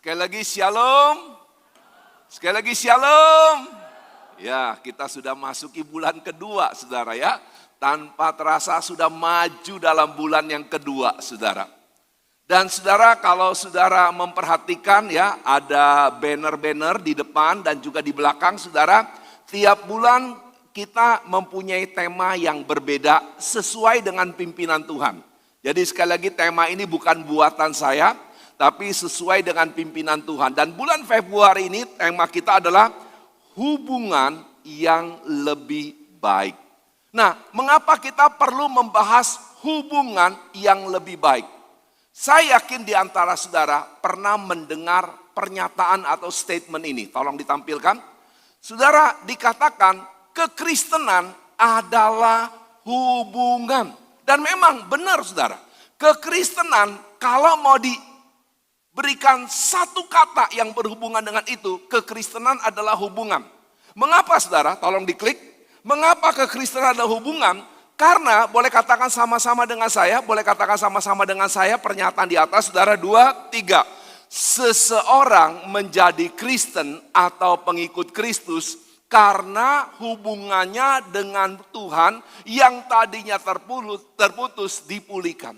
Sekali lagi shalom. Sekali lagi shalom. Ya, kita sudah masuki bulan kedua, saudara ya. Tanpa terasa sudah maju dalam bulan yang kedua, saudara. Dan saudara, kalau saudara memperhatikan ya, ada banner-banner di depan dan juga di belakang, saudara. Tiap bulan kita mempunyai tema yang berbeda sesuai dengan pimpinan Tuhan. Jadi sekali lagi tema ini bukan buatan saya, tapi sesuai dengan pimpinan Tuhan. Dan bulan Februari ini tema kita adalah hubungan yang lebih baik. Nah, mengapa kita perlu membahas hubungan yang lebih baik? Saya yakin di antara saudara pernah mendengar pernyataan atau statement ini. Tolong ditampilkan. Saudara, dikatakan kekristenan adalah hubungan. Dan memang benar saudara, kekristenan kalau mau diberikan satu kata yang berhubungan dengan itu, kekristenan adalah hubungan. Mengapa saudara? Tolong diklik. Mengapa kekristenan adalah hubungan? Karena boleh katakan sama-sama dengan saya, pernyataan di atas saudara 2, 3. Seseorang menjadi Kristen atau pengikut Kristus karena hubungannya dengan Tuhan yang tadinya terputus dipulihkan.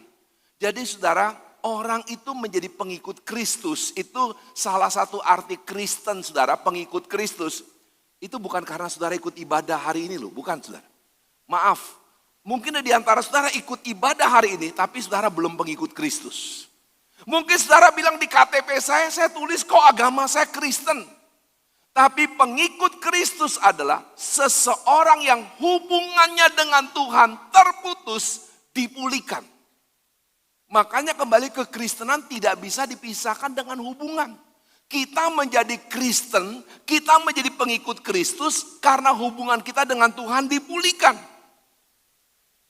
Jadi saudara, orang itu menjadi pengikut Kristus, itu salah satu arti Kristen saudara, pengikut Kristus. Itu bukan karena saudara ikut ibadah hari ini loh, bukan saudara. Maaf, mungkin di antara saudara ikut ibadah hari ini, tapi saudara belum pengikut Kristus. Mungkin saudara bilang di KTP saya tulis kok agama saya Kristen. Tapi pengikut Kristus adalah seseorang yang hubungannya dengan Tuhan terputus dipulihkan. Makanya kembali ke Kristenan tidak bisa dipisahkan dengan hubungan. Kita menjadi Kristen, kita menjadi pengikut Kristus karena hubungan kita dengan Tuhan dipulihkan.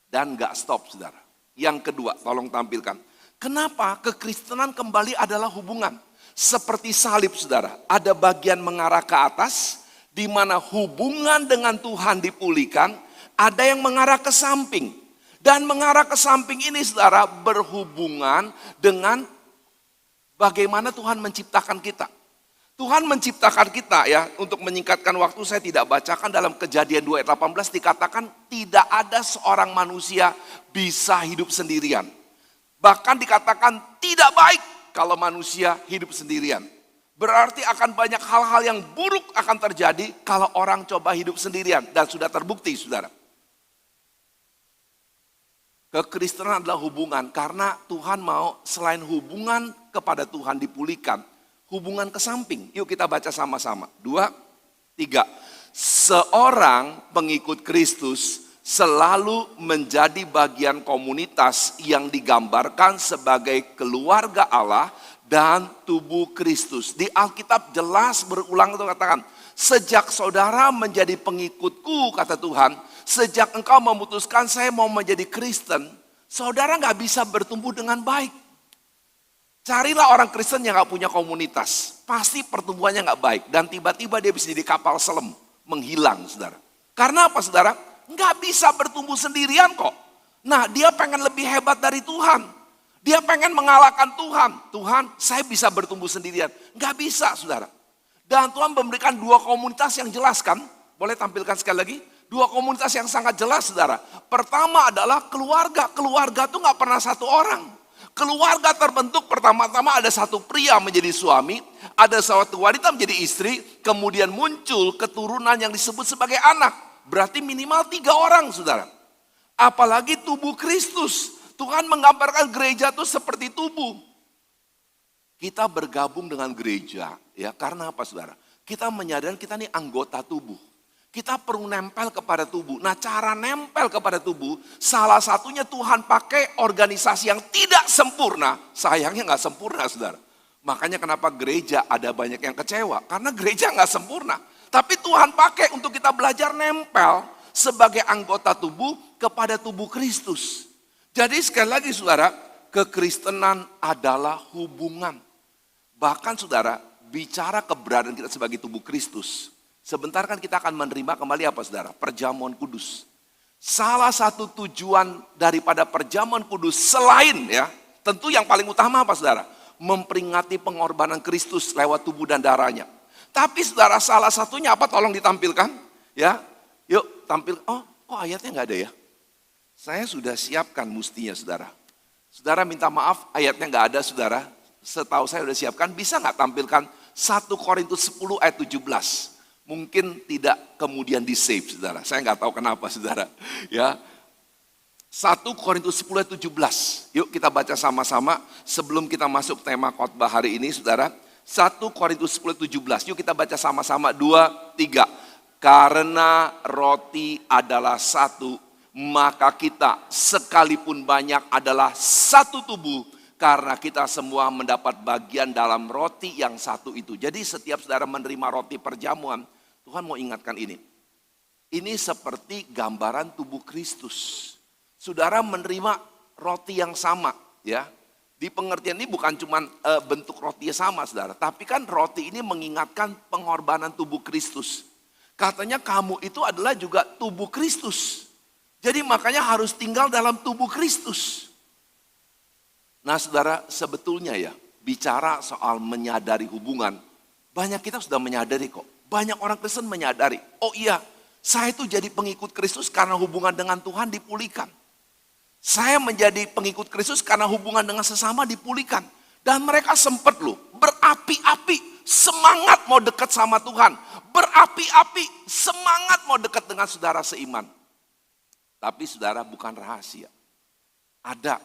Dan gak stop saudara. Yang kedua, tolong tampilkan. Kenapa kekristenan kembali adalah hubungan? Seperti salib saudara, ada bagian mengarah ke atas, di mana hubungan dengan Tuhan dipulihkan, ada yang mengarah ke samping. Dan mengarah ke samping ini saudara berhubungan dengan bagaimana Tuhan menciptakan kita. Tuhan menciptakan kita ya, untuk menyingkatkan waktu saya tidak bacakan dalam Kejadian 2 ayat 18 dikatakan tidak ada seorang manusia bisa hidup sendirian. Bahkan dikatakan tidak baik kalau manusia hidup sendirian. Berarti akan banyak hal-hal yang buruk akan terjadi kalau orang coba hidup sendirian. Dan sudah terbukti saudara. Kekristenan adalah hubungan karena Tuhan mau selain hubungan kepada Tuhan dipulihkan. Hubungan ke samping. Yuk kita baca sama-sama. 2, 3. Seorang pengikut Kristus selalu menjadi bagian komunitas yang digambarkan sebagai keluarga Allah dan tubuh Kristus. Di Alkitab jelas berulang itu katakan, sejak saudara menjadi pengikutku kata Tuhan, sejak engkau memutuskan saya mau menjadi Kristen, saudara gak bisa bertumbuh dengan baik. Carilah orang Kristen yang gak punya komunitas, pasti pertumbuhannya gak baik. Dan tiba-tiba dia bisa jadi kapal selam, menghilang saudara. Karena apa saudara? Nggak bisa bertumbuh sendirian kok. Nah dia pengen lebih hebat dari Tuhan. Dia pengen mengalahkan Tuhan. Tuhan saya bisa bertumbuh sendirian. Nggak bisa saudara. Dan Tuhan memberikan 2 komunitas yang jelas kan. Boleh tampilkan sekali lagi. 2 komunitas yang sangat jelas saudara. Pertama adalah keluarga. Keluarga tuh nggak pernah satu orang. Keluarga terbentuk pertama-tama ada satu pria menjadi suami. Ada satu wanita menjadi istri. Kemudian muncul keturunan yang disebut sebagai anak. Berarti minimal 3 orang saudara. Apalagi tubuh Kristus. Tuhan menggambarkan gereja itu seperti tubuh. Kita bergabung dengan gereja. Ya, karena apa saudara? Kita menyadari kita ini anggota tubuh. Kita perlu nempel kepada tubuh. Nah cara nempel kepada tubuh. Salah satunya Tuhan pakai organisasi yang tidak sempurna. Sayangnya gak sempurna saudara. Makanya kenapa gereja ada banyak yang kecewa. Karena gereja gak sempurna. Tapi Tuhan pakai untuk kita belajar nempel sebagai anggota tubuh kepada tubuh Kristus. Jadi sekali lagi saudara, kekristenan adalah hubungan. Bahkan saudara, bicara keberadaan kita sebagai tubuh Kristus. Sebentar kan kita akan menerima kembali apa saudara? Perjamuan kudus. Salah satu tujuan daripada perjamuan kudus selain ya, tentu yang paling utama apa saudara? memperingati pengorbanan Kristus lewat tubuh dan darahnya. Tapi saudara, salah satunya apa? Tolong ditampilkan. Ya, yuk tampil. Oh ayatnya nggak ada ya? Saya sudah siapkan mustinya saudara. Saudara minta maaf, ayatnya nggak ada saudara. Setahu saya sudah siapkan, bisa nggak tampilkan 1 Korintus 10 ayat 17. Mungkin tidak kemudian di save saudara. Saya nggak tahu kenapa saudara. Ya, 1 Korintus 10 ayat 17. Yuk kita baca sama-sama sebelum kita masuk tema khotbah hari ini saudara. 1 Korintus 10 ayat 17. Yuk kita baca sama-sama 2, 3. Karena roti adalah satu, maka kita sekalipun banyak adalah satu tubuh. Karena kita semua mendapat bagian dalam roti yang satu itu. Jadi setiap saudara menerima roti perjamuan, Tuhan mau ingatkan ini. Ini seperti gambaran tubuh Kristus. Saudara menerima roti yang sama, ya. Di pengertian ini bukan cuma bentuk rotinya sama, saudara. Tapi kan roti ini mengingatkan pengorbanan tubuh Kristus. Katanya kamu itu adalah juga tubuh Kristus. Jadi makanya harus tinggal dalam tubuh Kristus. Nah saudara, sebetulnya ya, bicara soal menyadari hubungan, banyak kita sudah menyadari kok. Banyak orang Kristen menyadari, oh iya, saya itu jadi pengikut Kristus karena hubungan dengan Tuhan dipulihkan. Saya menjadi pengikut Kristus karena hubungan dengan sesama dipulihkan. Dan mereka sempat loh, berapi-api, semangat mau dekat sama Tuhan. Berapi-api, semangat mau dekat dengan saudara seiman. Tapi saudara, bukan rahasia. Ada,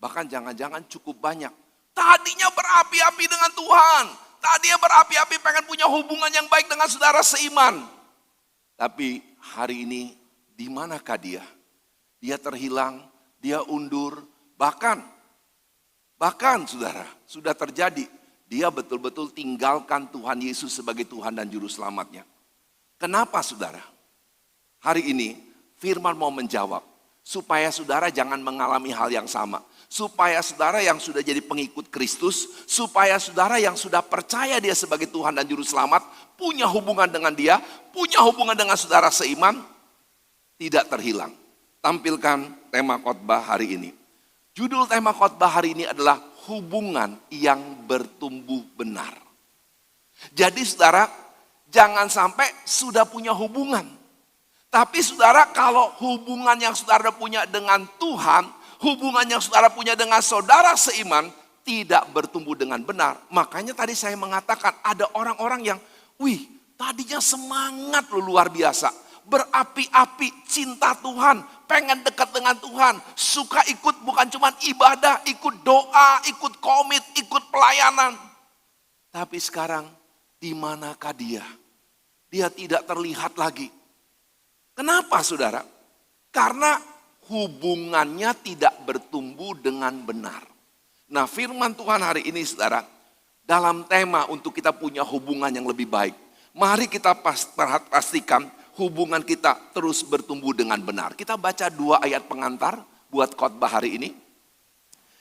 bahkan jangan-jangan cukup banyak. Tadinya berapi-api dengan Tuhan. Tadinya berapi-api pengen punya hubungan yang baik dengan saudara seiman. Tapi hari ini di manakah dia? Dia terhilang, dia undur, bahkan saudara, sudah terjadi. Dia betul-betul tinggalkan Tuhan Yesus sebagai Tuhan dan Juru Selamatnya. Kenapa saudara? Hari ini firman mau menjawab. Supaya saudara jangan mengalami hal yang sama. Supaya saudara yang sudah jadi pengikut Kristus, supaya saudara yang sudah percaya dia sebagai Tuhan dan Juru Selamat, punya hubungan dengan dia, punya hubungan dengan saudara seiman, tidak terhilang. Tampilkan tema khotbah hari ini. Judul tema khotbah hari ini adalah hubungan yang bertumbuh benar. Jadi saudara, jangan sampai sudah punya hubungan. Tapi saudara, kalau hubungan yang saudara punya dengan Tuhan, hubungan yang saudara punya dengan saudara seiman, tidak bertumbuh dengan benar. Makanya tadi saya mengatakan ada orang-orang yang, tadinya semangat luar biasa. Berapi-api, cinta Tuhan, pengen dekat dengan Tuhan. Suka ikut bukan cuma ibadah, ikut doa, ikut komit, ikut pelayanan. Tapi sekarang, di manakah dia? Dia tidak terlihat lagi. Kenapa saudara? Karena hubungannya tidak bertumbuh dengan benar. Nah firman Tuhan hari ini saudara, dalam tema untuk kita punya hubungan yang lebih baik. Mari kita pastikan hubungan kita terus bertumbuh dengan benar. Kita baca 2 ayat pengantar buat khotbah hari ini.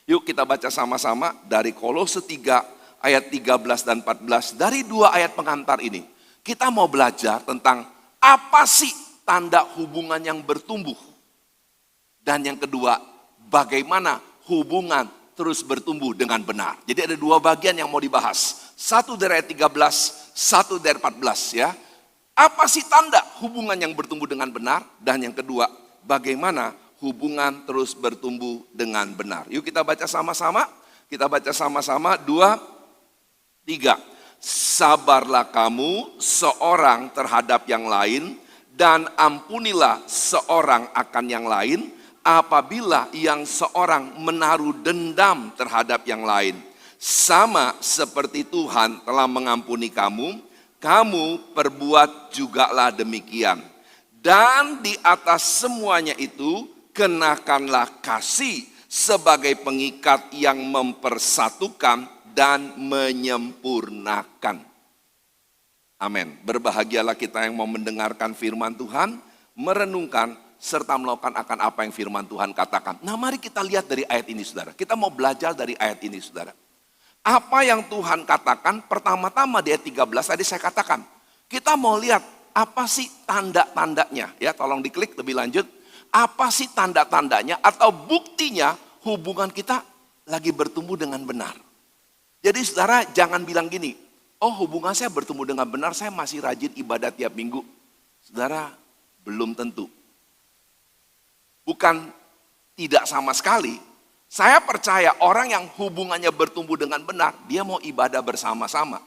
Yuk kita baca sama-sama dari Kolose 3 ayat 13 dan 14. Dari 2 ayat pengantar ini, kita mau belajar tentang apa sih tanda hubungan yang bertumbuh. Dan yang kedua, bagaimana hubungan terus bertumbuh dengan benar. Jadi ada 2 bagian yang mau dibahas. Satu dari ayat 13, satu dari 14 ya. Apa sih tanda hubungan yang bertumbuh dengan benar? Dan yang kedua, bagaimana hubungan terus bertumbuh dengan benar. Yuk kita baca sama-sama. Kita baca sama-sama 2, 3. Sabarlah kamu seorang terhadap yang lain, dan ampunilah seorang akan yang lain apabila yang seorang menaruh dendam terhadap yang lain. Sama seperti Tuhan telah mengampuni kamu, kamu perbuat jugalah demikian. Dan di atas semuanya itu, kenakanlah kasih sebagai pengikat yang mempersatukan dan menyempurnakan. Amin. Berbahagialah kita yang mau mendengarkan firman Tuhan, merenungkan, serta melakukan akan apa yang firman Tuhan katakan. Nah mari kita lihat dari ayat ini saudara. Kita mau belajar dari ayat ini saudara. Apa yang Tuhan katakan pertama-tama di ayat 13 tadi saya katakan. Kita mau lihat apa sih tanda-tandanya. Ya tolong diklik lebih lanjut. Apa sih tanda-tandanya atau buktinya hubungan kita lagi bertumbuh dengan benar. Jadi saudara jangan bilang gini, oh hubungan saya bertumbuh dengan benar, saya masih rajin ibadah tiap minggu. Saudara, belum tentu. Bukan tidak sama sekali. Saya percaya orang yang hubungannya bertumbuh dengan benar, dia mau ibadah bersama-sama.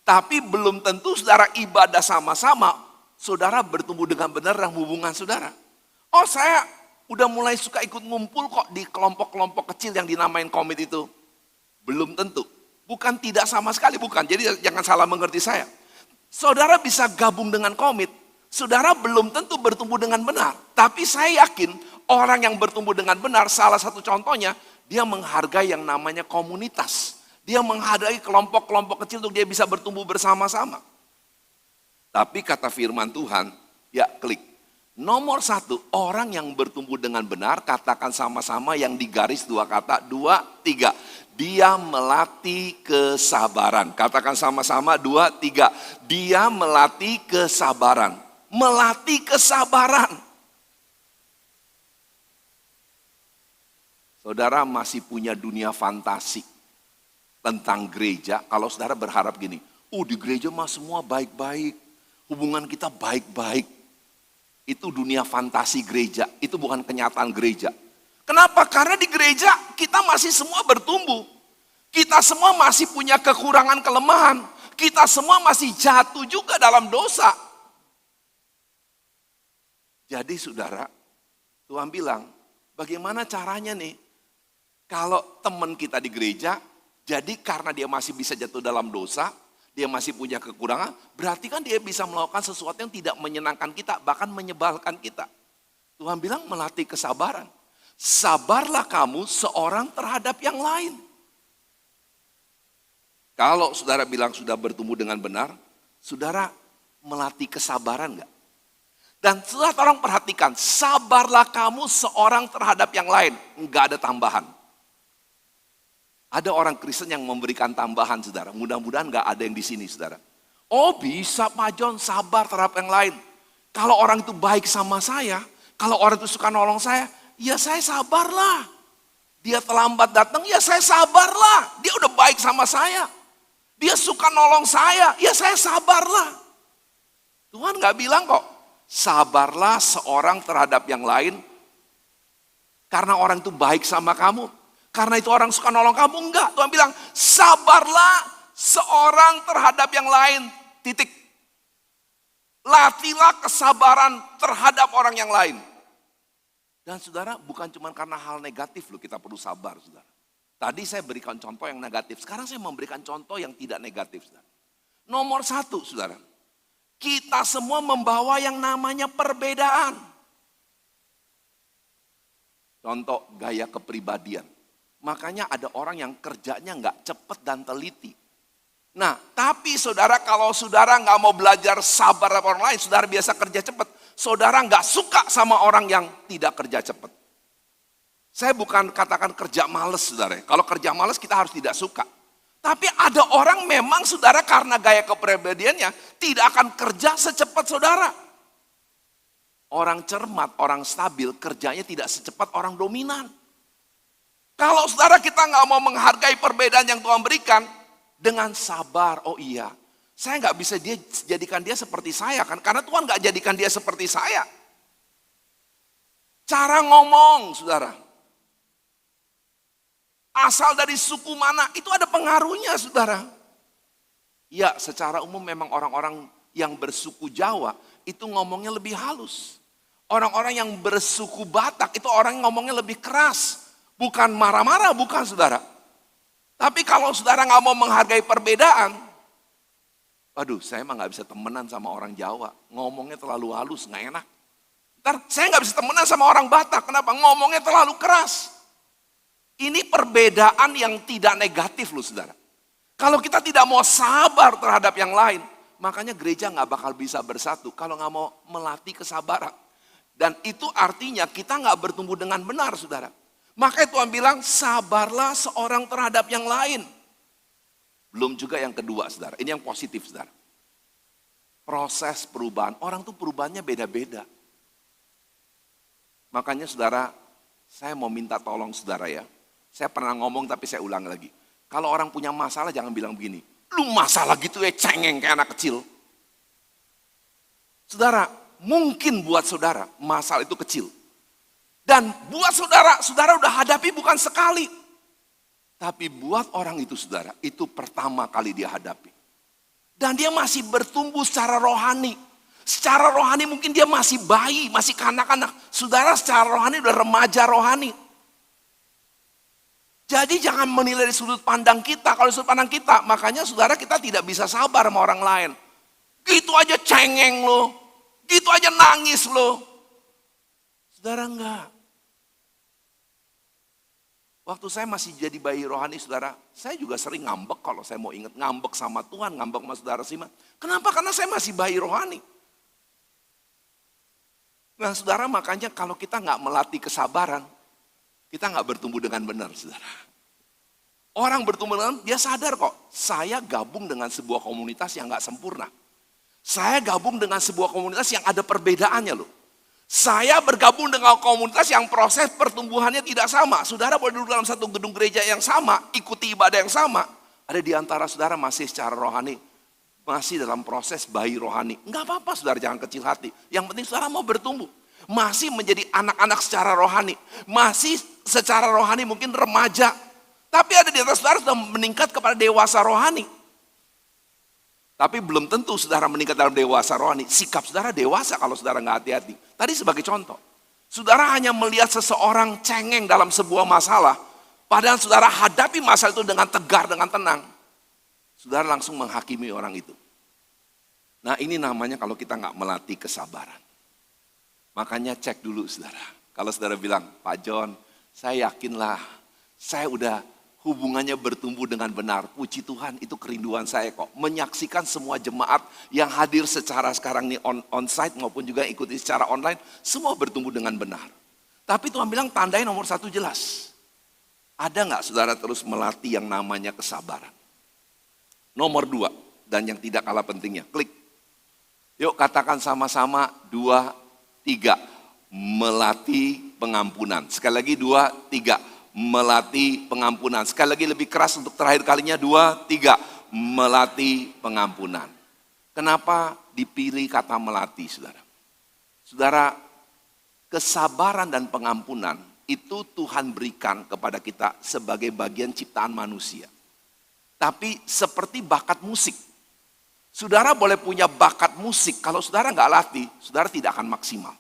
Tapi belum tentu saudara ibadah sama-sama, saudara bertumbuh dengan benar dalam hubungan saudara. Oh saya udah mulai suka ikut ngumpul kok di kelompok-kelompok kecil yang dinamain komit itu. Belum tentu. Bukan tidak sama sekali, bukan. Jadi jangan salah mengerti saya. Saudara bisa gabung dengan komit, saudara belum tentu bertumbuh dengan benar. Tapi saya yakin orang yang bertumbuh dengan benar, salah satu contohnya, dia menghargai yang namanya komunitas. Dia menghargai kelompok-kelompok kecil untuk dia bisa bertumbuh bersama-sama. Tapi kata firman Tuhan, ya klik. Nomor satu, orang yang bertumbuh dengan benar, katakan sama-sama yang digaris dua kata, 2, 3. Dia melatih kesabaran. Katakan sama-sama 2, 3. Dia melatih kesabaran. Melatih kesabaran. Saudara masih punya dunia fantasi tentang gereja. Kalau saudara berharap gini, di gereja mah semua baik-baik. Hubungan kita baik-baik. Itu dunia fantasi gereja. Itu bukan kenyataan gereja. Kenapa? Karena di gereja kita masih semua bertumbuh. Kita semua masih punya kekurangan kelemahan. Kita semua masih jatuh juga dalam dosa. Jadi saudara, Tuhan bilang, bagaimana caranya nih? Kalau teman kita di gereja, jadi karena dia masih bisa jatuh dalam dosa, dia masih punya kekurangan, berarti kan dia bisa melakukan sesuatu yang tidak menyenangkan kita, bahkan menyebalkan kita. Tuhan bilang melatih kesabaran. Sabarlah kamu seorang terhadap yang lain. Kalau saudara bilang sudah bertumbuh dengan benar, saudara melatih kesabaran enggak? Dan setelah orang perhatikan, sabarlah kamu seorang terhadap yang lain. Enggak ada tambahan. Ada orang Kristen yang memberikan tambahan, saudara. Mudah-mudahan enggak ada yang di sini, saudara. Oh bisa Pak John sabar terhadap yang lain. Kalau orang itu baik sama saya, kalau orang itu suka nolong saya, ya saya sabarlah. Dia terlambat datang, ya saya sabarlah. Dia udah baik sama saya. Dia suka nolong saya, ya saya sabarlah. Tuhan gak bilang kok, sabarlah seorang terhadap yang lain. Karena orang itu baik sama kamu. Karena itu orang suka nolong kamu, enggak. Tuhan bilang, sabarlah seorang terhadap yang lain. Titik. Latihlah kesabaran terhadap orang yang lain. Dan saudara, bukan cuma karena hal negatif loh kita perlu sabar, saudara. Tadi saya berikan contoh yang negatif, sekarang saya memberikan contoh yang tidak negatif, saudara. Nomor satu, saudara. Kita semua membawa yang namanya perbedaan. Contoh gaya kepribadian. Makanya ada orang yang kerjanya nggak cepat dan teliti. Nah, tapi saudara kalau saudara nggak mau belajar sabar sama orang lain, saudara biasa kerja cepat. Saudara nggak suka sama orang yang tidak kerja cepat. Saya bukan katakan kerja males, saudara. Kalau kerja males kita harus tidak suka. Tapi ada orang memang saudara karena gaya kepribadiannya tidak akan kerja secepat saudara. Orang cermat, orang stabil kerjanya tidak secepat orang dominan. Kalau saudara kita nggak mau menghargai perbedaan yang Tuhan berikan dengan sabar, oh iya, saya nggak bisa jadikan dia seperti saya kan, karena Tuhan nggak jadikan dia seperti saya. Cara ngomong, saudara, asal dari suku mana itu ada pengaruhnya, saudara. Ya, secara umum memang orang-orang yang bersuku Jawa itu ngomongnya lebih halus. Orang-orang yang bersuku Batak itu orang yang ngomongnya lebih keras. Bukan marah-marah, bukan saudara. Tapi kalau saudara nggak mau menghargai perbedaan, waduh saya mah nggak bisa temenan sama orang Jawa. Ngomongnya terlalu halus, nggak enak. Ntar saya nggak bisa temenan sama orang Batak, kenapa? Ngomongnya terlalu keras. Ini perbedaan yang tidak negatif loh saudara. Kalau kita tidak mau sabar terhadap yang lain, makanya gereja nggak bakal bisa bersatu kalau nggak mau melatih kesabaran. Dan itu artinya kita nggak bertumbuh dengan benar saudara. Makanya Tuhan bilang sabarlah seorang terhadap yang lain. Belum juga yang kedua saudara, ini yang positif saudara. Proses perubahan, orang tuh perubahannya beda-beda. Makanya saudara, saya mau minta tolong saudara ya. Saya pernah ngomong tapi saya ulang lagi. Kalau orang punya masalah jangan bilang begini, lu masalah gitu ya cengeng kayak anak kecil. Saudara, mungkin buat saudara masalah itu kecil. Dan buat saudara, saudara udah hadapi bukan sekali. Tapi buat orang itu saudara, itu pertama kali dia hadapi. Dan dia masih bertumbuh secara rohani. Secara rohani mungkin dia masih bayi, masih kanak-kanak. Saudara secara rohani udah remaja rohani. Jadi jangan menilai dari sudut pandang kita. Kalau sudut pandang kita, makanya saudara kita tidak bisa sabar sama orang lain. Gitu aja cengeng lo. Gitu aja nangis lo. Saudara enggak. Waktu saya masih jadi bayi rohani saudara, saya juga sering ngambek kalau saya mau ingat. Ngambek sama Tuhan, ngambek sama saudara Siman. Kenapa? Karena saya masih bayi rohani. Nah saudara makanya kalau kita nggak melatih kesabaran, kita nggak bertumbuh dengan benar saudara. Orang bertumbuh dengan, dia sadar kok, saya gabung dengan sebuah komunitas yang nggak sempurna. Saya gabung dengan sebuah komunitas yang ada perbedaannya loh. Saya bergabung dengan komunitas yang proses pertumbuhannya tidak sama. Saudara boleh duduk dalam satu gedung gereja yang sama, ikuti ibadah yang sama. Ada di antara saudara masih secara rohani, masih dalam proses bayi rohani. Enggak apa-apa saudara, jangan kecil hati. Yang penting saudara mau bertumbuh. Masih menjadi anak-anak secara rohani. Masih secara rohani mungkin remaja. Tapi ada di atas saudara sudah meningkat kepada dewasa rohani. Tapi belum tentu saudara meningkat dalam dewasa rohani. Sikap saudara dewasa kalau saudara nggak hati-hati. Tadi sebagai contoh. Saudara hanya melihat seseorang cengeng dalam sebuah masalah. Padahal saudara hadapi masalah itu dengan tegar, dengan tenang. Saudara langsung menghakimi orang itu. Nah ini namanya kalau kita nggak melatih kesabaran. Makanya cek dulu saudara. Kalau saudara bilang, Pak John, saya yakinlah saya udah hubungannya bertumbuh dengan benar. Puji Tuhan, itu kerinduan saya kok. Menyaksikan semua jemaat yang hadir secara sekarang ini on-site maupun juga ikuti secara online. Semua bertumbuh dengan benar. Tapi Tuhan bilang tandai nomor satu jelas. Ada nggak saudara terus melatih yang namanya kesabaran? Nomor dua, dan yang tidak kalah pentingnya, klik. Yuk katakan sama-sama 2, 3. Melatih pengampunan. Sekali lagi 2, 3. Melatih pengampunan. Sekali lagi lebih keras untuk terakhir kalinya 2, 3. Melatih pengampunan. Kenapa dipilih kata melatih saudara? Saudara, kesabaran dan pengampunan itu Tuhan berikan kepada kita sebagai bagian ciptaan manusia. Tapi seperti bakat musik. Saudara boleh punya bakat musik, kalau saudara nggak latih, saudara tidak akan maksimal.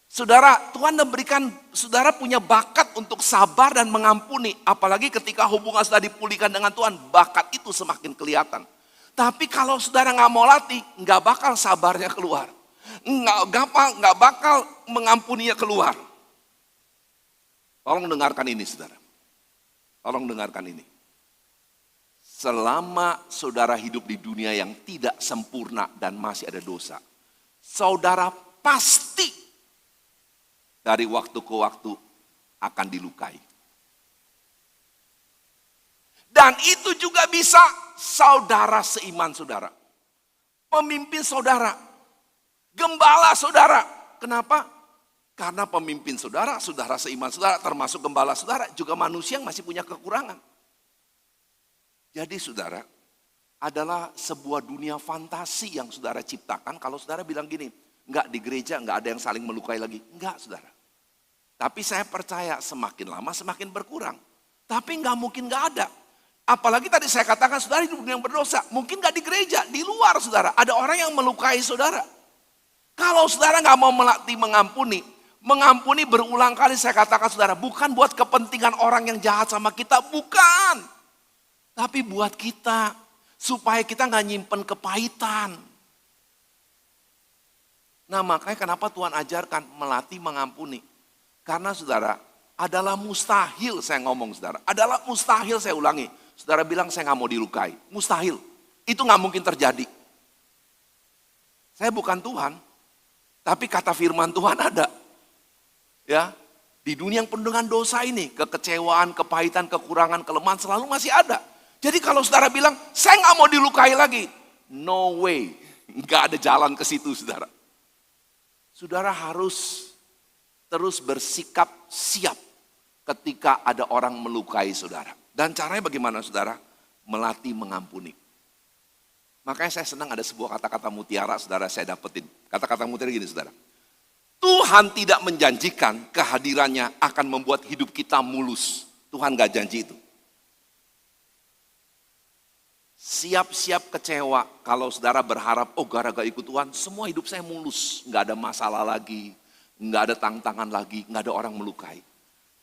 Saudara, Tuhan memberikan saudara punya bakat untuk sabar dan mengampuni. Apalagi ketika hubungan saudara dipulihkan dengan Tuhan, bakat itu semakin kelihatan. Tapi kalau saudara nggak mau latih, nggak bakal sabarnya keluar. Nggak bakal mengampuninya keluar. Tolong dengarkan ini saudara. Tolong dengarkan ini. Selama saudara hidup di dunia yang tidak sempurna dan masih ada dosa, saudara pasti dari waktu ke waktu akan dilukai. Dan itu juga bisa saudara seiman saudara. Pemimpin saudara. Gembala saudara. Kenapa? Karena pemimpin saudara, saudara seiman saudara, termasuk gembala saudara, juga manusia yang masih punya kekurangan. Jadi saudara, adalah sebuah dunia fantasi yang saudara ciptakan. Kalau saudara bilang gini, enggak di gereja, enggak ada yang saling melukai lagi. Enggak saudara. Tapi saya percaya semakin lama semakin berkurang. Tapi enggak mungkin enggak ada. Apalagi tadi saya katakan saudara hidup yang berdosa. Mungkin enggak di gereja, di luar saudara. Ada orang yang melukai saudara. Kalau saudara enggak mau melatih mengampuni berulang kali saya katakan saudara. Bukan buat kepentingan orang yang jahat sama kita, bukan. Tapi buat kita. Supaya kita enggak nyimpen kepahitan. Nah makanya kenapa Tuhan ajarkan melatih mengampuni. Karena saudara, adalah mustahil saya ngomong saudara. Adalah mustahil saya ulangi. Saudara bilang saya gak mau dilukai. Mustahil. Itu gak mungkin terjadi. Saya bukan Tuhan. Tapi kata firman Tuhan ada. Ya, di dunia yang penuh dengan dosa ini. Kekecewaan, kepahitan, kekurangan, kelemahan selalu masih ada. Jadi kalau saudara bilang, saya gak mau dilukai lagi. No way. Gak ada jalan ke situ saudara. Saudara harus terus bersikap siap ketika ada orang melukai saudara. Dan caranya bagaimana saudara? Melatih mengampuni. Makanya saya senang ada sebuah kata-kata mutiara saudara saya dapetin. Kata-kata mutiara gini saudara. Tuhan tidak menjanjikan kehadirannya akan membuat hidup kita mulus. Tuhan gak janji itu. Siap-siap kecewa kalau saudara berharap, oh gara-gara ikut Tuhan semua hidup saya mulus. Gak ada masalah lagi, gak ada tantangan lagi, gak ada orang melukai.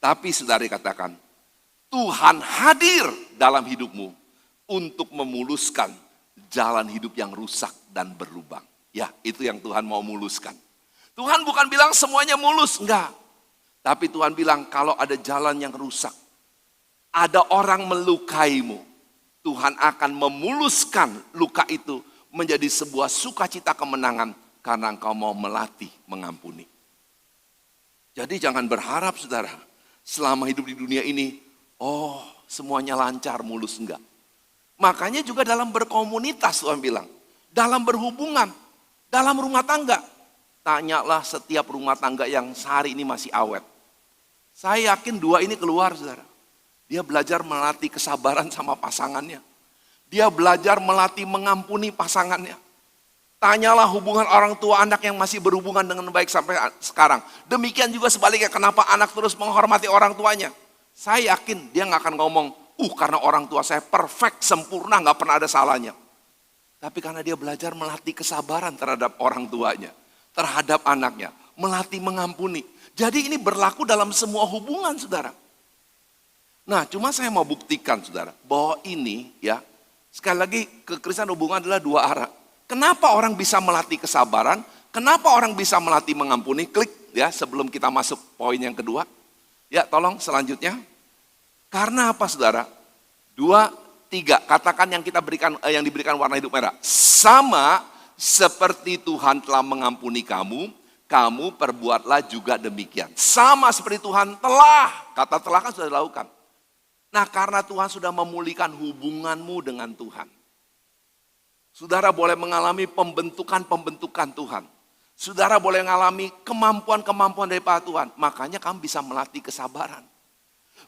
Tapi saudara katakan, Tuhan hadir dalam hidupmu untuk memuluskan jalan hidup yang rusak dan berlubang. Ya, itu yang Tuhan mau muluskan. Tuhan bukan bilang semuanya mulus, enggak. Tapi Tuhan bilang kalau ada jalan yang rusak, ada orang melukaimu, Tuhan akan memuluskan luka itu menjadi sebuah sukacita kemenangan karena engkau mau melatih mengampuni. Jadi jangan berharap saudara, selama hidup di dunia ini, oh semuanya lancar, mulus, enggak. Makanya juga dalam berkomunitas Tuhan bilang, dalam berhubungan, dalam rumah tangga. Tanyalah setiap rumah tangga yang sehari ini masih awet. Saya yakin dua ini keluar saudara. Dia belajar melatih kesabaran sama pasangannya. Dia belajar melatih mengampuni pasangannya. Tanyalah hubungan orang tua anak yang masih berhubungan dengan baik sampai sekarang. Demikian juga sebaliknya, kenapa anak terus menghormati orang tuanya. Saya yakin dia gak akan ngomong, karena orang tua saya perfect, sempurna, gak pernah ada salahnya. Tapi karena dia belajar melatih kesabaran terhadap orang tuanya, terhadap anaknya, melatih mengampuni. Jadi ini berlaku dalam semua hubungan saudara. Nah cuma saya mau buktikan saudara, bahwa ini ya, sekali lagi kekristenan hubungan adalah dua arah. Kenapa orang bisa melatih kesabaran? Kenapa orang bisa melatih mengampuni? Klik ya sebelum kita masuk poin yang kedua. Ya tolong selanjutnya. Karena apa saudara? 2, 3, katakan yang kita berikan, yang diberikan warna hidup merah. Sama seperti Tuhan telah mengampuni kamu, kamu perbuatlah juga demikian. Sama seperti Tuhan telah, kata telah kan sudah dilakukan. Nah karena Tuhan sudah memulihkan hubunganmu dengan Tuhan. Saudara boleh mengalami pembentukan Tuhan. Saudara boleh mengalami kemampuan dari Tuhan. Makanya kamu bisa melatih kesabaran.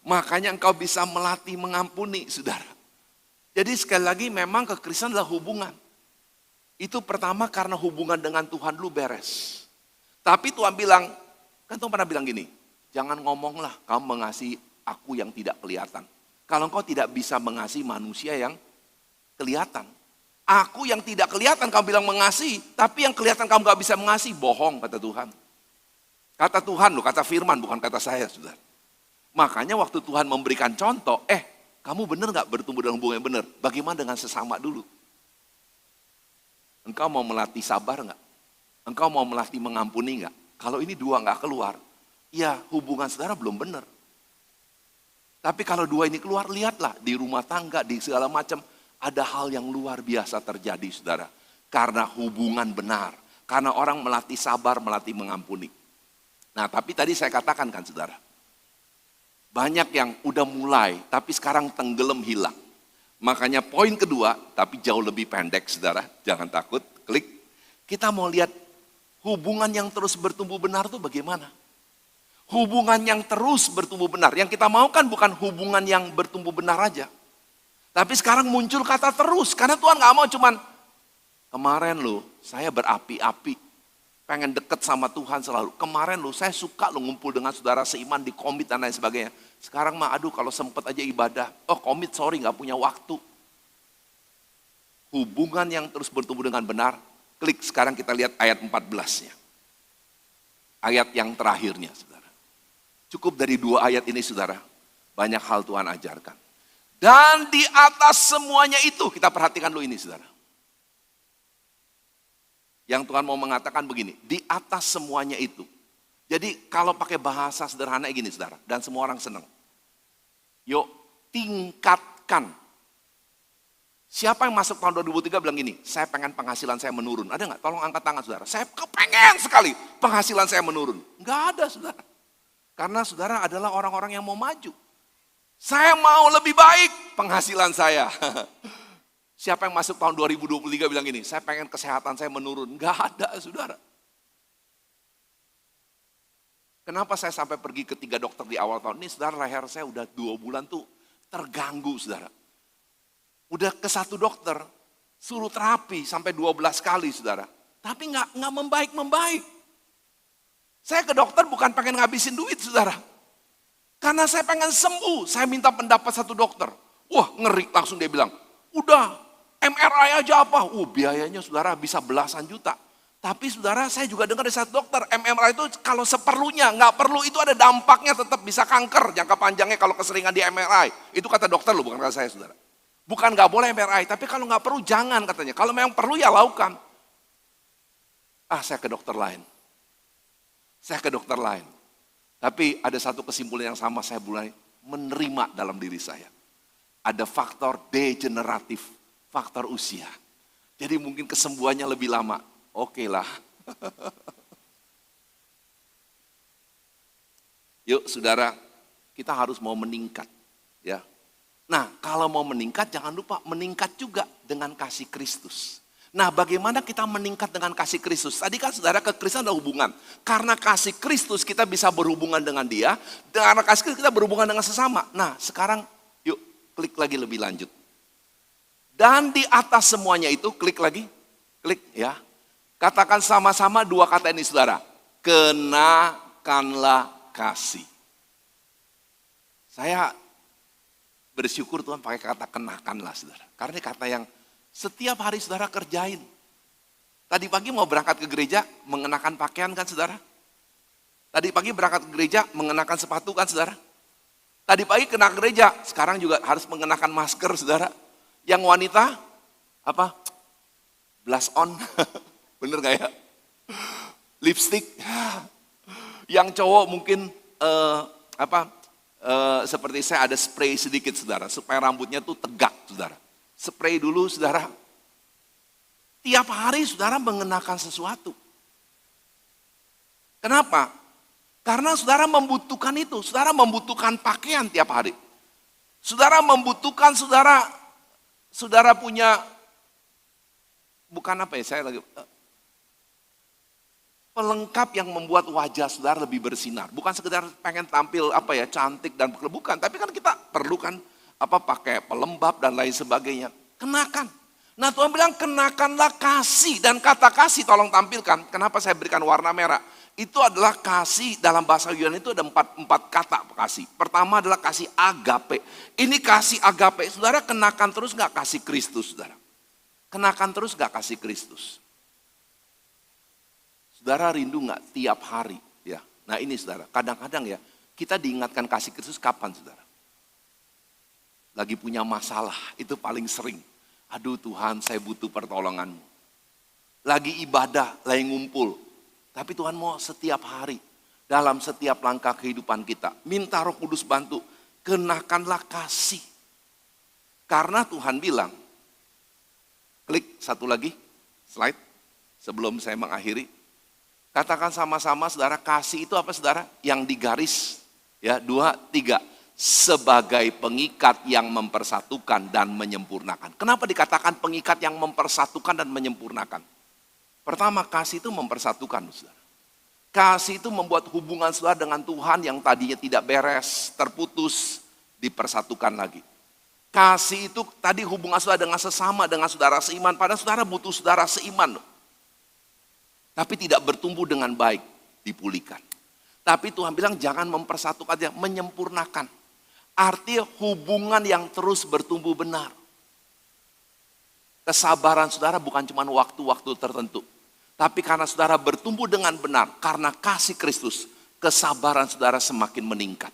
Makanya engkau bisa melatih mengampuni saudara. Jadi sekali lagi memang kekristenan adalah hubungan. Itu pertama karena hubungan dengan Tuhan lu beres. Tapi Tuhan bilang, kan Tuhan pernah bilang gini, jangan ngomonglah kamu mengasihi aku yang tidak kelihatan. Kalau engkau tidak bisa mengasihi manusia yang kelihatan. Aku yang tidak kelihatan kamu bilang mengasihi, tapi yang kelihatan kamu gak bisa mengasihi, bohong kata Tuhan. Kata Tuhan loh, kata firman bukan kata saya saudara. Makanya waktu Tuhan memberikan contoh, kamu benar gak bertumbuh dalam hubungan yang benar? Bagaimana dengan sesama dulu? Engkau mau melatih sabar gak? Engkau mau melatih mengampuni gak? Kalau ini dua gak keluar, ya hubungan saudara belum benar. Tapi kalau dua ini keluar, lihatlah di rumah tangga, di segala macam, ada hal yang luar biasa terjadi saudara. Karena hubungan benar, karena orang melatih sabar, melatih mengampuni. Nah tapi tadi saya katakan kan saudara, banyak yang udah mulai, tapi sekarang tenggelam hilang. Makanya poin kedua, tapi jauh lebih pendek saudara, jangan takut, klik. Kita mau lihat hubungan yang terus bertumbuh benar itu bagaimana? Hubungan yang terus bertumbuh benar. Yang kita mau kan bukan hubungan yang bertumbuh benar aja. Tapi sekarang muncul kata terus. Karena Tuhan gak mau cuman, kemarin loh saya berapi-api. Pengen deket sama Tuhan selalu. Kemarin loh saya suka loh ngumpul dengan saudara seiman di komit dan lain sebagainya. Sekarang mah aduh kalau sempet aja ibadah. Oh komit sorry gak punya waktu. Hubungan yang terus bertumbuh dengan benar. Klik sekarang kita lihat ayat 14-nya. Ayat yang terakhirnya saudara. Cukup dari 2 ayat ini saudara. Banyak hal Tuhan ajarkan. Dan di atas semuanya itu, kita perhatikan dulu ini saudara. Yang Tuhan mau mengatakan begini, di atas semuanya itu. Jadi kalau pakai bahasa sederhana gini saudara, dan semua orang senang. Yuk tingkatkan. Siapa yang masuk tahun 2003 bilang gini, saya pengen penghasilan saya menurun. Ada nggak? Tolong angkat tangan saudara. Saya kepengen sekali penghasilan saya menurun. Nggak ada saudara. Karena saudara adalah orang-orang yang mau maju. Saya mau lebih baik penghasilan saya. Siapa yang masuk tahun 2023 bilang gini, saya pengen kesehatan saya menurun. Enggak ada saudara. Kenapa saya sampai pergi ke 3 dokter di awal tahun ini, saudara leher saya udah 2 bulan tuh terganggu saudara. Udah ke satu dokter, suruh terapi sampai 12 kali saudara. Tapi nggak membaik. Saya ke dokter bukan pengen ngabisin duit saudara. Karena saya pengen sembuh, saya minta pendapat satu dokter. Wah ngeri, langsung dia bilang, udah MRI aja apa? Biayanya saudara bisa belasan juta. Tapi saudara saya juga dengar dari satu dokter, MRI itu kalau seperlunya, nggak perlu itu ada dampaknya tetap bisa kanker jangka panjangnya kalau keseringan di MRI. Itu kata dokter loh, bukan kata saya saudara. Bukan nggak boleh MRI, tapi kalau nggak perlu jangan katanya. Kalau memang perlu ya lakukan. Saya ke dokter lain. Tapi ada satu kesimpulan yang sama, saya mulai menerima dalam diri saya. Ada faktor degeneratif, faktor usia. Jadi mungkin kesembuhannya lebih lama. Oke lah. Yuk saudara, kita harus mau meningkat. Ya. Nah kalau mau meningkat jangan lupa meningkat juga dengan kasih Kristus. Nah bagaimana kita meningkat dengan kasih Kristus? Tadi kan saudara kekristenan ada hubungan. Karena kasih Kristus kita bisa berhubungan dengan dia. Karena kasih Kristus kita berhubungan dengan sesama. Nah sekarang yuk klik lagi lebih lanjut. Dan di atas semuanya itu klik lagi. Klik ya. Katakan sama-sama dua kata ini saudara. Kenakanlah kasih. Saya bersyukur Tuhan pakai kata kenakanlah saudara. Karena ini kata yang setiap hari saudara kerjain. Tadi pagi mau berangkat ke gereja mengenakan pakaian kan saudara? Tadi pagi berangkat ke gereja mengenakan sepatu kan saudara? Tadi pagi kena gereja, sekarang juga harus mengenakan masker saudara. Yang wanita, apa? Blush on, bener gak ya? Lipstick. Yang cowok mungkin seperti saya ada spray sedikit saudara, supaya rambutnya tuh tegak saudara. Spray dulu saudara. Tiap hari saudara mengenakan sesuatu. Kenapa? Karena saudara membutuhkan itu. Saudara membutuhkan pakaian tiap hari. Saudara membutuhkan saudara punya, bukan apa ya, saya lagi, pelengkap yang membuat wajah saudara lebih bersinar. Bukan sekedar pengen tampil cantik dan bukan. Tapi kan kita perlu kan pakai pelembab dan lain sebagainya. Kenakan. Nah Tuhan bilang kenakanlah kasih. Dan kata kasih tolong tampilkan. Kenapa saya berikan warna merah? Itu adalah kasih dalam bahasa Yunani itu ada empat kata kasih. Pertama adalah kasih agape. Ini kasih agape. Saudara kenakan terus gak kasih Kristus saudara? Kenakan terus gak kasih Kristus? Saudara rindu gak tiap hari? Ya. Nah ini saudara, kadang-kadang ya kita diingatkan kasih Kristus kapan saudara? Lagi punya masalah, itu paling sering. Aduh Tuhan saya butuh pertolonganmu. Lagi ibadah, lagi ngumpul. Tapi Tuhan mau setiap hari, dalam setiap langkah kehidupan kita. Minta Roh Kudus bantu, kenakanlah kasih. Karena Tuhan bilang, klik satu lagi, slide, sebelum saya mengakhiri. Katakan sama-sama saudara, kasih itu apa saudara? Yang digaris, ya 2, 3. Sebagai pengikat yang mempersatukan dan menyempurnakan. Kenapa dikatakan pengikat yang mempersatukan dan menyempurnakan? Pertama, kasih itu mempersatukan, saudara. Kasih itu membuat hubungan saudara dengan Tuhan yang tadinya tidak beres, terputus, dipersatukan lagi. Kasih itu tadi hubungan saudara dengan sesama, dengan saudara seiman. Padahal saudara butuh saudara seiman. Tapi tidak bertumbuh dengan baik, dipulihkan. Tapi Tuhan bilang jangan mempersatukan aja, menyempurnakan. Artinya hubungan yang terus bertumbuh benar. Kesabaran saudara bukan cuma waktu-waktu tertentu. Tapi karena saudara bertumbuh dengan benar, karena kasih Kristus, kesabaran saudara semakin meningkat.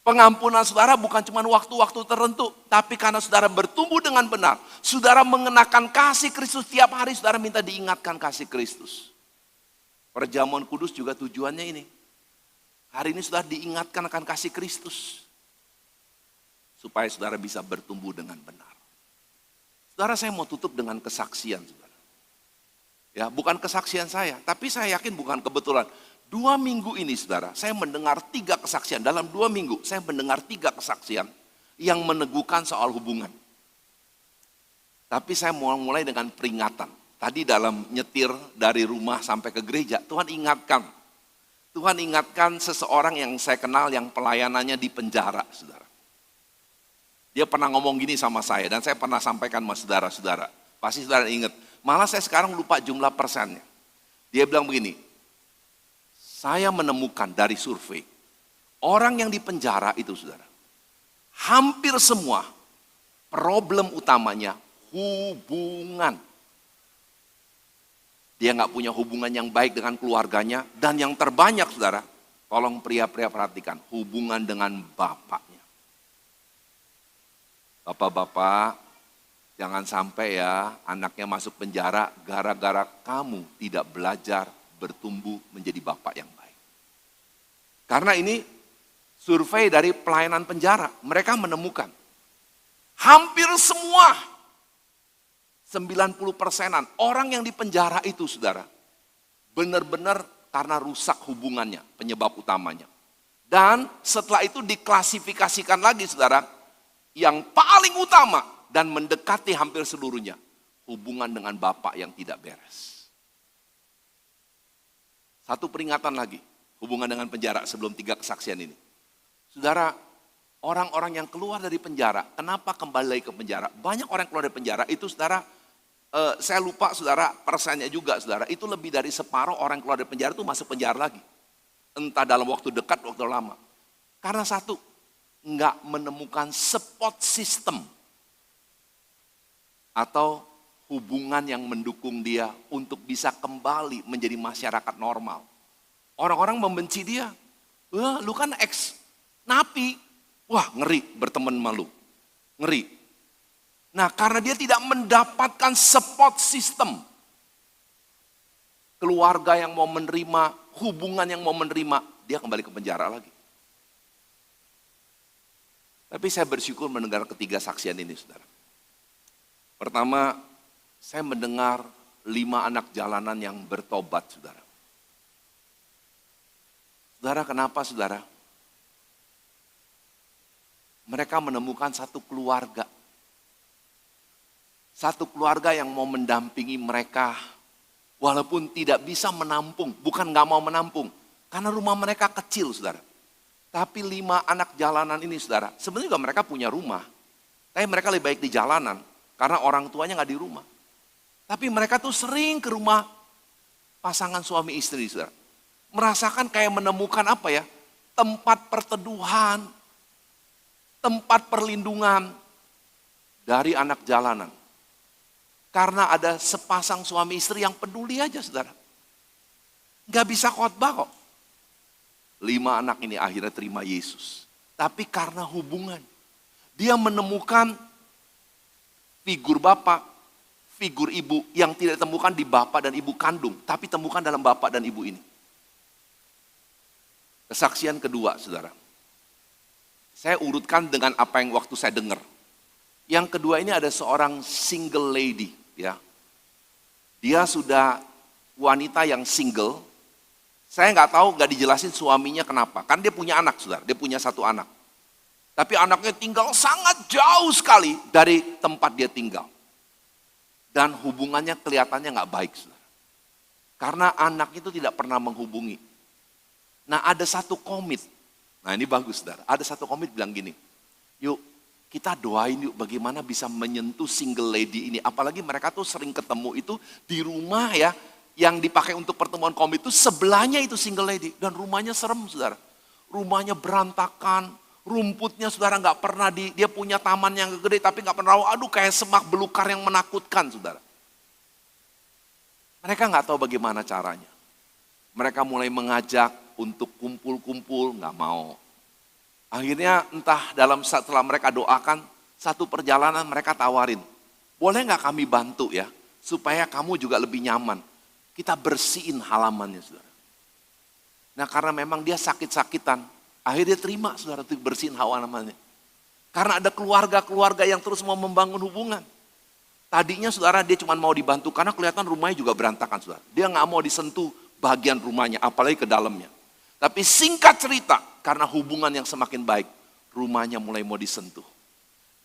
Pengampunan saudara bukan cuma waktu-waktu tertentu, tapi karena saudara bertumbuh dengan benar, saudara mengenakan kasih Kristus tiap hari, saudara minta diingatkan kasih Kristus. Perjamuan kudus juga tujuannya ini. Hari ini saudara diingatkan akan kasih Kristus. Supaya saudara bisa bertumbuh dengan benar. Saudara saya mau tutup dengan kesaksian saudara. Ya bukan kesaksian saya, tapi saya yakin bukan kebetulan. 2 minggu ini saudara, saya mendengar 3 kesaksian. Dalam 2 minggu saya mendengar 3 kesaksian yang meneguhkan soal hubungan. Tapi saya mau mulai dengan peringatan. Tadi dalam nyetir dari rumah sampai ke gereja, Tuhan ingatkan. Tuhan ingatkan seseorang yang saya kenal yang pelayanannya di penjara, saudara. Dia pernah ngomong gini sama saya dan saya pernah sampaikan sama saudara-saudara. Pasti saudara ingat, malah saya sekarang lupa jumlah persennya. Dia bilang begini, saya menemukan dari survei, orang yang di penjara itu saudara, hampir semua problem utamanya hubungan. Dia nggak punya hubungan yang baik dengan keluarganya. Dan yang terbanyak saudara, tolong pria-pria perhatikan, hubungan dengan bapaknya. Bapak-bapak, jangan sampai ya anaknya masuk penjara gara-gara kamu tidak belajar bertumbuh menjadi bapak yang baik. Karena ini survei dari pelayanan penjara, mereka menemukan hampir semua 90%-an orang yang di penjara itu saudara, benar-benar karena rusak hubungannya, penyebab utamanya. Dan setelah itu diklasifikasikan lagi saudara, yang paling utama dan mendekati hampir seluruhnya, hubungan dengan bapak yang tidak beres. Satu peringatan lagi, hubungan dengan penjara sebelum 3 kesaksian ini. Saudara, orang-orang yang keluar dari penjara, kenapa kembali lagi ke penjara? Banyak orang keluar dari penjara itu saudara, saya lupa saudara persennya juga saudara, itu lebih dari separuh orang keluar dari penjara itu masuk penjara lagi. Entah dalam waktu dekat, waktu lama. Karena satu, nggak menemukan support system atau hubungan yang mendukung dia untuk bisa kembali menjadi masyarakat normal. Orang-orang membenci dia. Wah, lu kan ex-napi. Wah, ngeri berteman sama lu. Ngeri. Nah, karena dia tidak mendapatkan support system. Keluarga yang mau menerima, hubungan yang mau menerima, dia kembali ke penjara lagi. Tapi saya bersyukur mendengar ketiga saksian ini, saudara. Pertama, saya mendengar 5 anak jalanan yang bertobat, saudara. Saudara, kenapa saudara? Mereka menemukan satu keluarga. Satu keluarga yang mau mendampingi mereka, walaupun tidak bisa menampung, bukan gak mau menampung, karena rumah mereka kecil, saudara. Tapi 5 anak jalanan ini, saudara, sebenarnya juga mereka punya rumah, tapi mereka lebih baik di jalanan, karena orang tuanya gak di rumah. Tapi mereka tuh sering ke rumah pasangan suami istri, saudara. Merasakan kayak menemukan apa ya, tempat perteduhan, tempat perlindungan dari anak jalanan. Karena ada sepasang suami istri yang peduli aja, saudara. Gak bisa khotbah kok. 5 anak ini akhirnya terima Yesus. Tapi karena hubungan. Dia menemukan figur bapak, figur ibu yang tidak ditemukan di bapak dan ibu kandung. Tapi temukan dalam bapak dan ibu ini. Kesaksian kedua, saudara. Saya urutkan dengan apa yang waktu saya dengar. Yang kedua ini ada seorang single lady. Ya, dia sudah wanita yang single. Saya nggak tahu, nggak dijelasin suaminya kenapa. Kan dia punya anak, saudara. Dia punya 1 anak. Tapi anaknya tinggal sangat jauh sekali dari tempat dia tinggal. Dan hubungannya kelihatannya nggak baik, saudara. Karena anak itu tidak pernah menghubungi. Nah, ada satu komit. Nah, ini bagus, saudara. Ada satu komit bilang gini, yuk kita doain yuk bagaimana bisa menyentuh single lady ini. Apalagi mereka tuh sering ketemu itu di rumah ya, yang dipakai untuk pertemuan komit itu sebelahnya itu single lady. Dan rumahnya serem, saudara. Rumahnya berantakan, rumputnya saudara nggak pernah dia punya taman yang gede tapi nggak pernah, aduh kayak semak belukar yang menakutkan, saudara. Mereka nggak tahu bagaimana caranya. Mereka mulai mengajak untuk kumpul-kumpul, nggak mau. Akhirnya entah setelah mereka doakan, satu perjalanan mereka tawarin, boleh nggak kami bantu ya, supaya kamu juga lebih nyaman. Kita bersihin halamannya, saudara. Nah, karena memang dia sakit-sakitan, akhirnya terima, saudara, untuk bersihin halamannya. Karena ada keluarga-keluarga yang terus mau membangun hubungan. Tadinya, saudara, dia cuma mau dibantu karena kelihatan rumahnya juga berantakan, saudara. Dia nggak mau disentuh bagian rumahnya, apalagi ke dalamnya. Tapi singkat cerita, karena hubungan yang semakin baik, rumahnya mulai mau disentuh.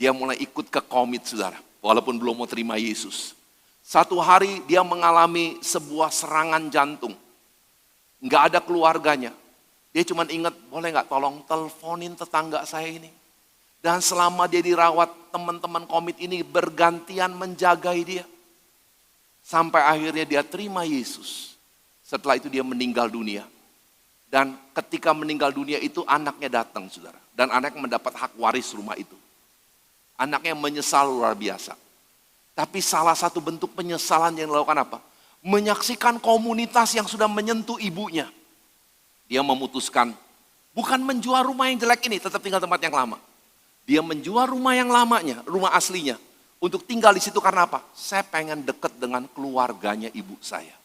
Dia mulai ikut ke komit, saudara, walaupun belum mau terima Yesus. Satu hari dia mengalami sebuah serangan jantung. Nggak ada keluarganya. Dia cuma ingat, boleh nggak tolong teleponin tetangga saya ini. Dan selama dia dirawat, teman-teman komit ini bergantian menjagai dia. Sampai akhirnya dia terima Yesus. Setelah itu dia meninggal dunia. Dan ketika meninggal dunia itu anaknya datang, saudara. Dan anaknya mendapat hak waris rumah itu. Anaknya menyesal luar biasa. Tapi salah satu bentuk penyesalan yang dilakukan apa? Menyaksikan komunitas yang sudah menyentuh ibunya. Dia memutuskan, bukan menjual rumah yang jelek ini, tetap tinggal tempat yang lama. Dia menjual rumah yang lamanya, rumah aslinya. Untuk tinggal di situ karena apa? Saya pengen dekat dengan keluarganya ibu saya.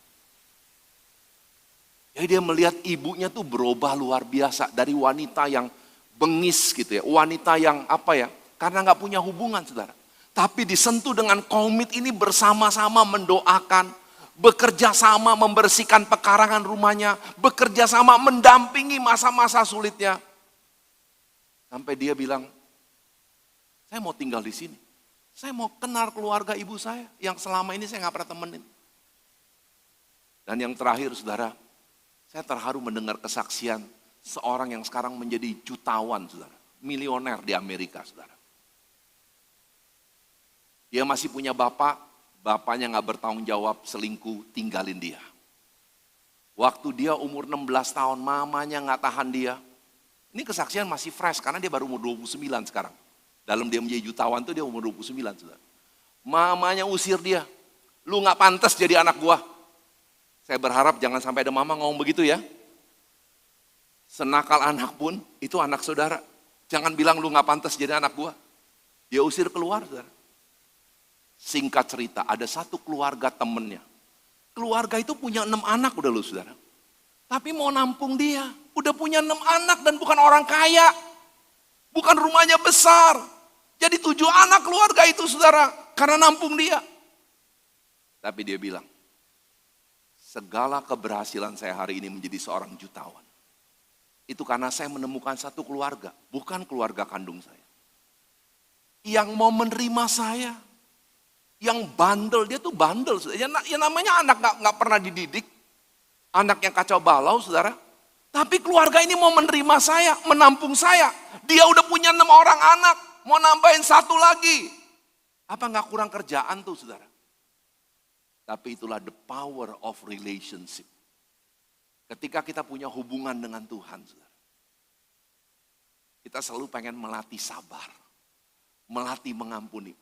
Jadi dia melihat ibunya tuh berubah luar biasa. Dari wanita yang bengis gitu ya. Wanita yang apa ya, karena gak punya hubungan saudara. Tapi disentuh dengan komit ini bersama-sama mendoakan. Bekerja sama membersihkan pekarangan rumahnya, bekerja sama mendampingi masa-masa sulitnya. Sampai dia bilang, saya mau tinggal di sini. Saya mau kenal keluarga ibu saya yang selama ini saya nggak pernah temenin. Dan yang terakhir saudara, saya terharu mendengar kesaksian seorang yang sekarang menjadi jutawan saudara, milioner di Amerika saudara. Dia masih punya bapak. Bapaknya gak bertanggung jawab, selingkuh, tinggalin dia. Waktu dia umur 16 tahun, mamanya gak tahan dia. Ini kesaksian masih fresh, karena dia baru umur 29 sekarang. Dalam dia menjadi jutawan tuh dia umur 29. Saudara. Mamanya usir dia. Lu gak pantas jadi anak gua. Saya berharap jangan sampai ada mama ngomong begitu ya. Senakal anak pun, itu anak saudara. Jangan bilang lu gak pantas jadi anak gua. Dia usir keluar saudara. Singkat cerita, ada satu keluarga temennya. Keluarga itu punya 6 anak udah lu saudara. Tapi mau nampung dia. Udah punya 6 anak dan bukan orang kaya. Bukan rumahnya besar. Jadi 7 anak keluarga itu saudara. Karena nampung dia. Tapi dia bilang, segala keberhasilan saya hari ini menjadi seorang jutawan. Itu karena saya menemukan satu keluarga. Bukan keluarga kandung saya. Yang mau menerima saya. Yang bandel, dia tuh bandel. Ya namanya anak gak pernah dididik. Anak yang kacau balau, saudara. Tapi keluarga ini mau menerima saya, menampung saya. Dia udah punya 6 orang anak, mau nambahin 1 lagi. Apa gak kurang kerjaan tuh, saudara? Tapi itulah the power of relationship. Ketika kita punya hubungan dengan Tuhan, saudara. Kita selalu pengen melatih sabar. Melatih mengampuni.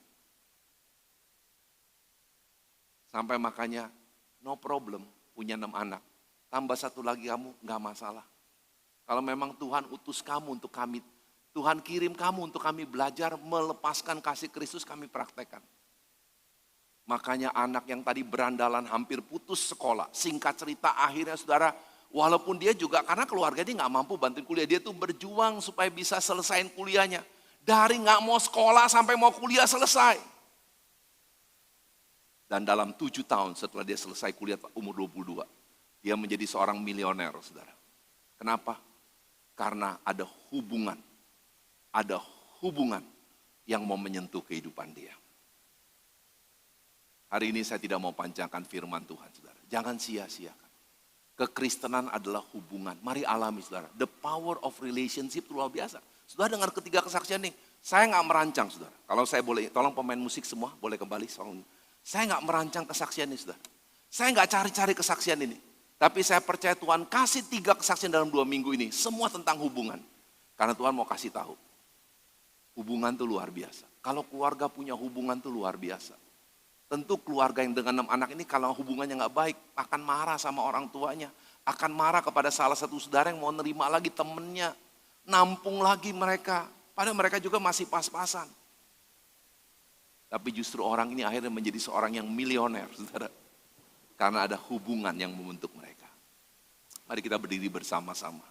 Sampai makanya no problem punya 6 anak. Tambah 1 lagi kamu gak masalah. Kalau memang Tuhan utus kamu untuk kami, Tuhan kirim kamu untuk kami belajar melepaskan kasih Kristus kami praktekkan. Makanya anak yang tadi berandalan hampir putus sekolah. Singkat cerita akhirnya saudara, walaupun dia juga karena keluarga dia gak mampu bantuin kuliah. Dia tuh berjuang supaya bisa selesaiin kuliahnya. Dari gak mau sekolah sampai mau kuliah selesai. Dan dalam 7 tahun setelah dia selesai kuliah umur 22, dia menjadi seorang milioner, saudara. Kenapa? Karena ada hubungan yang mau menyentuh kehidupan dia. Hari ini saya tidak mau panjangkan firman Tuhan, saudara. Jangan sia-siakan. Kekristenan adalah hubungan. Mari alami, saudara. The power of relationship itu luar biasa. Saudara dengar ketiga kesaksian nih, saya gak merancang, saudara. Kalau saya boleh, tolong pemain musik semua boleh kembali. Saya gak merancang kesaksian ini, saudara. Saya gak cari-cari kesaksian ini. Tapi saya percaya Tuhan kasih 3 kesaksian dalam 2 minggu ini. Semua tentang hubungan. Karena Tuhan mau kasih tahu. Hubungan itu luar biasa. Kalau keluarga punya hubungan itu luar biasa. Tentu keluarga yang dengan 6 anak ini kalau hubungannya gak baik. Akan marah sama orang tuanya. Akan marah kepada salah satu saudara yang mau nerima lagi temennya. Nampung lagi mereka. Padahal mereka juga masih pas-pasan. Tapi justru orang ini akhirnya menjadi seorang yang milioner, saudara. Karena ada hubungan yang membentuk mereka. Mari kita berdiri bersama-sama.